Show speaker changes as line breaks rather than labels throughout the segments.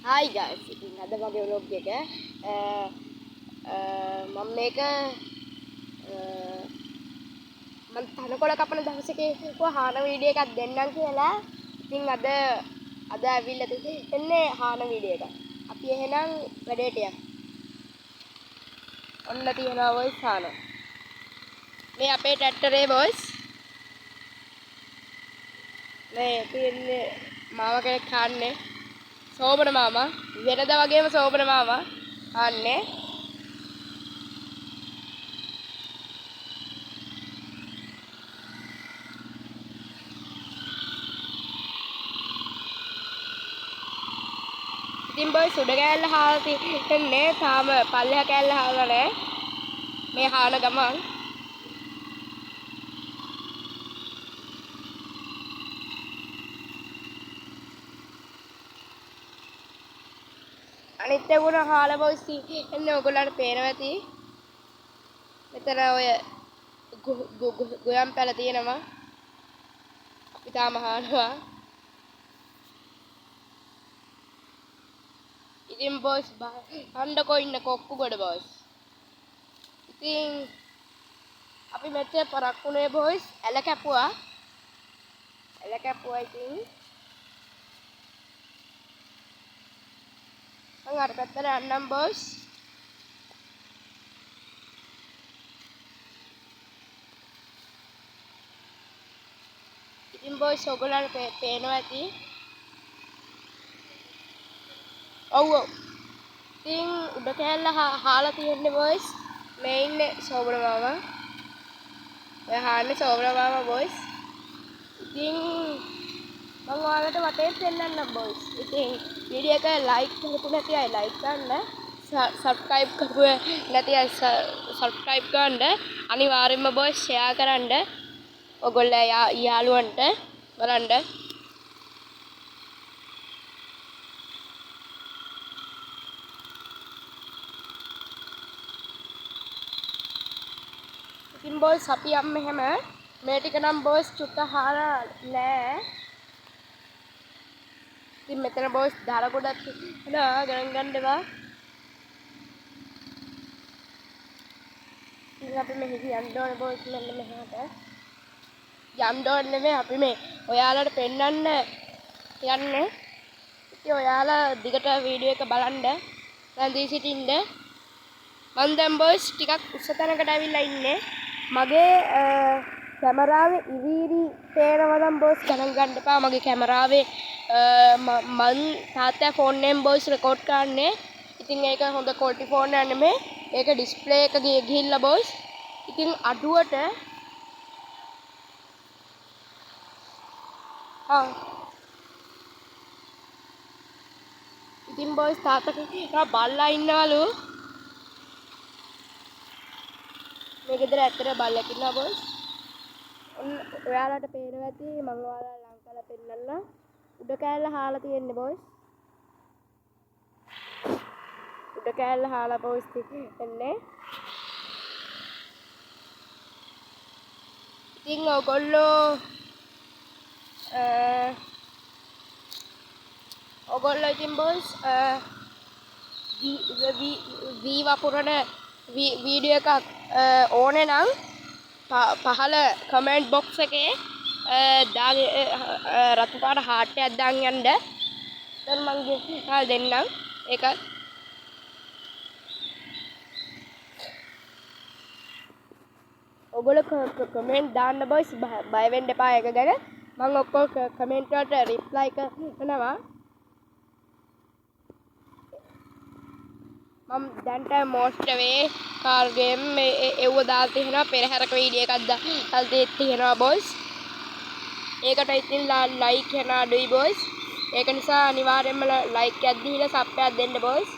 Hi guys, ඉතින් අද මගේ vlog එක මම මේක මම තනකොළ කපන දවසක කිව්වා හාන වීඩියෝ එකක් දෙන්නම් කියලා. ඉතින් අද ඇවිල්ලා තියෙන්නේ හාන වීඩියෝ එක. අපි එහෙනම් වැඩේට යමු. ඔන්න තියෙනවා වොයිස් හාන. මේ අපේ ට්‍රැක්ටරේ වොයිස්. මේ තියෙන්නේ මාමා කෙනෙක් කන්නේ. සෝබන මාමා වෙනදා වගේම සෝබන මාමා අන්නේ ඉතින් බොයි සුඩ කෑල්ල හාලා තින්නේ තාම පල්ලෙහා කෑල්ල හාලා නැහැ මේ හාන ගමන් අනිත් ඒගොල්ලෝ හාලා බොයිස් එන්නේ ඔයගොල්ලන්ට පේනවා ඇති මෙතන ඔය ගොයම් පැල තියෙනවා අපි තාම හානවා ඉතින් බොයිස් හන්ඩකෝ ඉන්න කොක්කු ගොඩ බොයිස් ඉතින් අපි මෙතේ පරක්කුනේ බොයිස් ඇල කැපුවා ඉතින් මම අර පැත්තට යන්නම් බොයිස් ඉතින් බොයිස් ඔයගොල්ලන්ට පේනවා ඇති ඔව් ඉතින් උඩ කෑල්ල හාලා තියෙන්නේ බොයිස් මේ ඉන්නේ සෝබන මාමා ඔය හාන්නේ සෝබන මාමා බොයිස් ඉතින් මම ඔයාලට වටේ පෙන්නන්නම් බොයිස් ඉතින් වීඩියෝ එක ලයික් කරපු නැති අය ලයික් කරන්න සබ්ස්ක්‍රයිබ් කරපු නැති අය සබ්ස්ක්‍රයිබ් කරන්න අනිවාර්යෙන්ම බොයිස් ෂෙයා කරන්න ඔයගොල්ලෝ යාළුවන්ට බලන්න ඉතින් බොයිස් අපි යම් මෙහෙම මේ ටික නම් බොයිස් චුට්ට හාලා නෑ ඉතින් මෙතන බොයිස් දාල ගොඩක් තියෙනවා ගණන් ගන්න එපා ඉතින් අපි මෙහෙදි යන්න ඕනේ බොයිස් මෙන්න මෙහාට යන්න ඕනේ නෙමෙයි අපි මේ ඔයාලට පෙන්වන්න යන්නේ ඉතින් ඔයාලා දිගට වීඩියෝ එක බලන්න රැඳී සිටින්න මම දැන් බොයිස් ටිකක් උස්ස තැනකට ඇවිල්ලා ඉන්නේ මගේ කැමරාවේ ඉවිරි පේනවා නම් බොයිස් ගණන් ගන්න එපා මගේ කැමරාවේ මන් තාත්තා ෆෝන් එකෙන් බොයිස් රෙකෝඩ් කරන්නේ ඉතින් ඒක හොඳ ක්වොලිටි ෆෝන් එකක් නෙමෙයි ඒක ඩිස්ප්ලේ එක ගිහිල්ලා බොයිස් ඉතින් අඩුවට ඉතින් බොයිස් තාත්තා බල්ලා ඉන්නවලු මේ ගෙදර ඇත්තට බල්ලෙක් ඉන්නවා බොයිස් ඔන්න ඔයාලට පේනවා ඇති මම ඔයාලා ලං කරලා පෙන්නන්න උඩ කෑල්ල හාලා තියෙන්නේ බොයිස් උඩ කෑල්ල හාලා බොයිස් එන්නේ ඉතින් ඔයගොල්ලෝ ඉතින් බොයිස් වී වපුරන වීඩියෝ එකක් ඕනේ නම් පහල කමෙන්ට් බොක්ස් එකේ රතු පාට හાર્ට් එකක් දාන් යන්න දැන් මම දෙන්නම් ඒක ඔයගොල්ලෝ කමෙන්ට් දාන්න බොයිස් බය වෙන්න එපා ඒක ගැන මම ඔක්කොම කමෙන්ට් වලට රිප්ලයි කරනවා මම දැන්ට මොස්ට් වේ කාර් ගේම් එව්ව දාලා තියෙනවා පෙරහැරක වීඩියෝ එකක් දාලා තියෙනවා බොයිස් ඒකට ඉතින් ලයික් කරන අඩුයි බොයිස් ඒක නිසා අනිවාර්යයෙන්ම ලයික් එකක් දීලා සබ් එකක් දෙන්න බොයිස්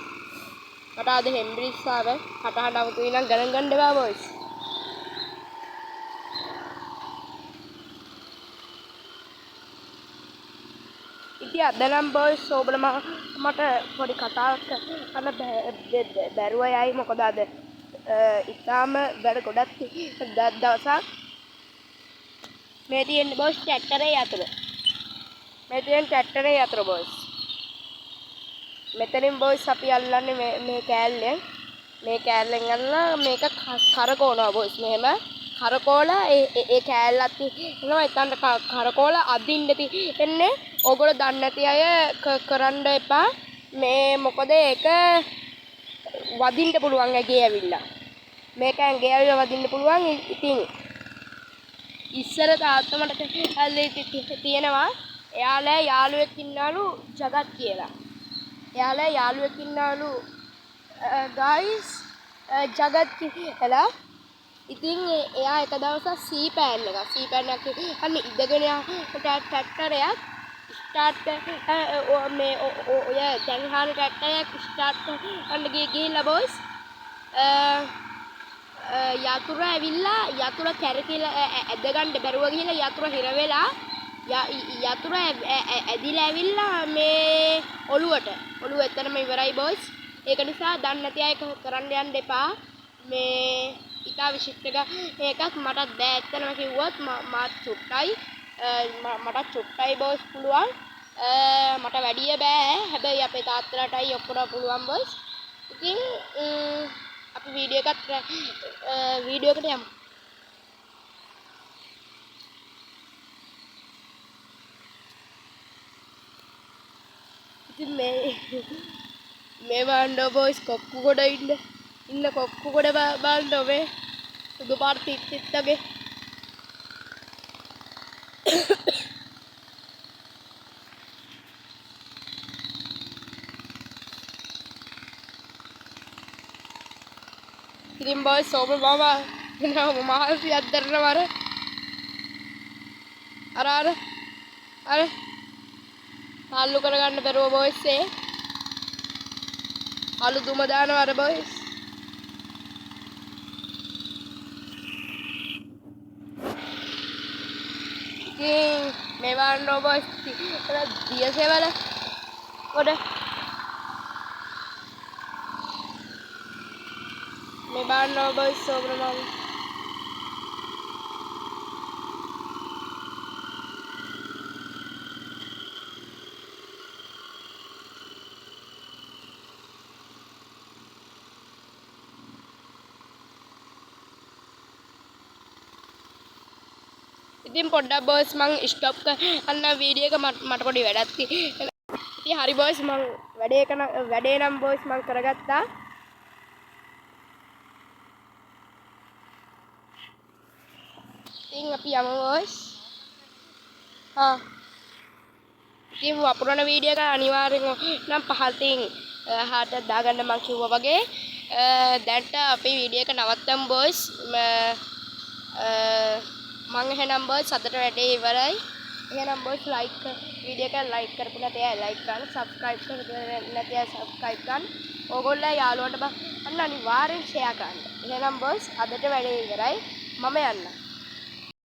මට අද හෙම්බ්‍රිස් ආව කටහඬ අමුතුයි නම් ගණන් ගන්න එපා බොයිස් ඉතින් අද නම් බොයිස් සෝබන මට පොඩි කතාවක් කරන්න බැරුව යයි මොකද අද ඉතාලම වැඩ ගොඩක් දවසක් මේ තියෙන්නේ බොයිස් ට්‍රැක්ටරේ යතුරු බොයිස් මෙතනින් බොයිස් අපි අල්ලන්නේ මේ කෑල්ලෙන්. මේ කෑල්ලෙන් අල්ලලා මේක කරකවනවා බොයිස්. මෙහෙම කරකවලා ඒ කෑල්ලත් එනවා එතනට කරකවලා අදින්න තියෙන්නේ. ඕගොල්ලෝ දන්නේ නැති අය කරන්න එපා. මේ මොකද ඒක වදින්න පුළුවන් ඇගේ ඇවිල්ලා. මේක ඇගේ ඇවිල්ලා වදින්න පුළුවන්. ඉතින් ඉස්සර තාත්තා මට තියෙනවා. එයාලා යාළුවෙක් ඉන්නවලු ජගත් කියලා. එයාලා යාළුවෙක් ඉන්නවලු guys ජගත් කියලා. ඉතින් එයා එක දවසක් සීපෑන් එකක් අන්න ඉඳගෙන ට්‍රැක්ටරයක් ස්ටාර්ට් මේ ඔය ජංහාන ට්‍රැක්ටරයක් ස්ටාර්ට් කරන්න ගිහිල්ලා බොයිස් යතුරු ඇවිල්ලා යතුරු කැරකිලා ඇදගන්න බැරුව ගිහිල්ලා යතුරු හිර වෙලා යතුරු ඇදිලා ඇවිල්ලා මේ ඔළුව එතනම ඉවරයි බොයිස්. ඒක නිසා දන්නේ නැති අය කරන්න යන්න එපා. මේ ඉතා විශිෂ්ට එකක් මටත් බෑ ඇත්තනම කිව්වොත් මාත් චුට්ටයි බොයිස් පුළුවන්. මට වැඩිය බෑ. හැබැයි අපේ තාත්තලාටයි ඔක්කොම පුළුවන් බොයිස්. ඉතින් අපි වීඩියෝ එකට යමු. ඉතින් මේ බලන්න බොයිස් කොක්කු ගොඩ ඉන්න කොක්කු ගොඩ බලන්න ඔබේ සුදු පාට තිත්තගේ. ඉතින් බොයිස් සෝම මාමා එනවා මහසි අද්දරන අර හාල්ලු කරගන්න බැරුව බොයිස් ඒ අලු දුම දානවා අර බොයිස්. ඉතින් මේ වන්න බොයිස් දියසෙවල කොට මේ බලන්න බොයිස් සෝබ්‍රමම ඉතින් පොඩ්ඩක් බොයිස් මං ස්ටොප් කරන්න වීඩියෝ එක මට පොඩි වැඩක් තියෙනවා. ඉතින් හරි බොයිස් මං වැඩේ නම් බොයිස් මං කරගත්තා. ඉතින් අපි යමු බොයිස්. ඉතින් වපුරන වීඩියෝ එක අනිවාර්යෙන් නම් පහතින් හාට දාගන්න මං කිව්වා වගේ. දැන්ට අපි වීඩියෝ එක නවත්තමු බොයිස්. මං එහෙනම් බොයිස් අදට වැඩේ ඉවරයි. එහෙනම් බොයිස් වීඩියෝ එක ලයික් කරපු නැති අය ලයික් කරන්න, සබ්ස්ක්‍රයිබ් කරපු නැති අය සබ්ස්ක්‍රයිබ් කරන්න. ඕගොල්ලෝ යාළුවන්ට අනිවාර්යෙන් ෂෙයා කරන්න. එහෙනම් බොයිස් අදට වැඩේ ඉවරයි. මම යන්නම්.